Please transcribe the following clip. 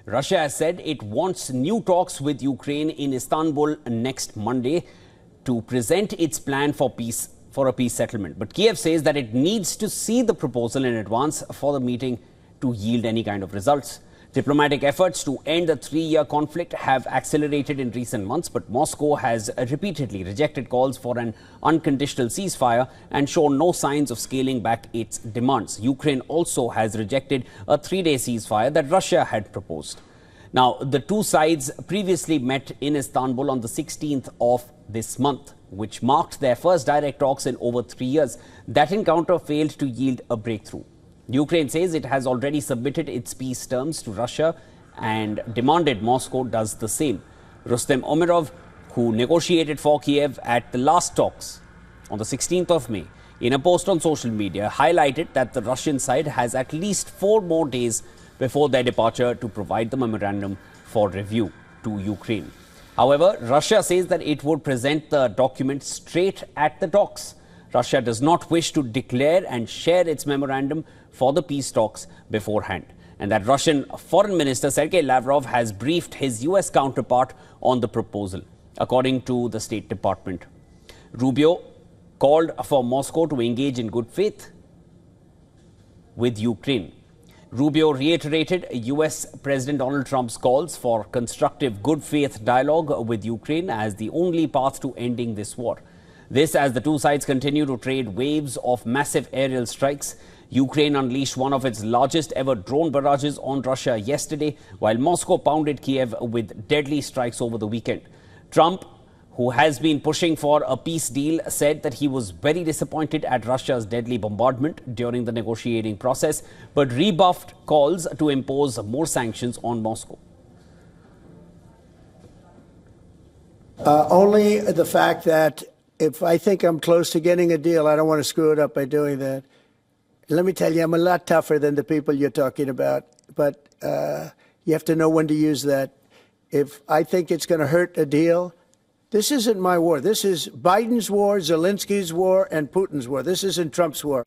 Russia has said it wants new talks with Ukraine in Istanbul next Monday to present its plan for a peace settlement. But Kyiv says that it needs to see the proposal in advance for the meeting to yield any kind of results. Diplomatic efforts to end the three-year conflict have accelerated in recent months, but Moscow has repeatedly rejected calls for an unconditional ceasefire and shown no signs of scaling back its demands. Ukraine also has rejected a three-day ceasefire that Russia had proposed. Now, the two sides previously met in Istanbul on the 16th of this month, which marked their first direct talks in over 3 years. That encounter failed to yield a breakthrough. Ukraine says it has already submitted its peace terms to Russia and demanded Moscow does the same. Rustem Umerov, who negotiated for Kyiv at the last talks on the 16th of May, in a post on social media, highlighted that the Russian side has at least 4 more days before their departure to provide the memorandum for review to Ukraine. However, Russia says that it would present the document straight at the talks. Russia does not wish to declare and share its memorandum for the peace talks beforehand, and that Russian Foreign Minister Sergei Lavrov has briefed his US counterpart on the proposal, according to the State Department. Rubio called for Moscow to engage in good faith with Ukraine. Rubio reiterated US President Donald Trump's calls for constructive good faith dialogue with Ukraine as the only path to ending this war. This as the two sides continue to trade waves of massive aerial strikes. Ukraine unleashed one of its largest ever drone barrages on Russia yesterday, while Moscow pounded Kyiv with deadly strikes over the weekend. Trump, who has been pushing for a peace deal, said that he was very disappointed at Russia's deadly bombardment during the negotiating process, but rebuffed calls to impose more sanctions on Moscow. Only the fact that if I think I'm close to getting a deal, I don't want to screw it up by doing that. Let me tell you, I'm a lot tougher than the people you're talking about, but you have to know when to use that. If I think it's going to hurt a deal, this isn't my war. This is Biden's war, Zelensky's war, and Putin's war. This isn't Trump's war.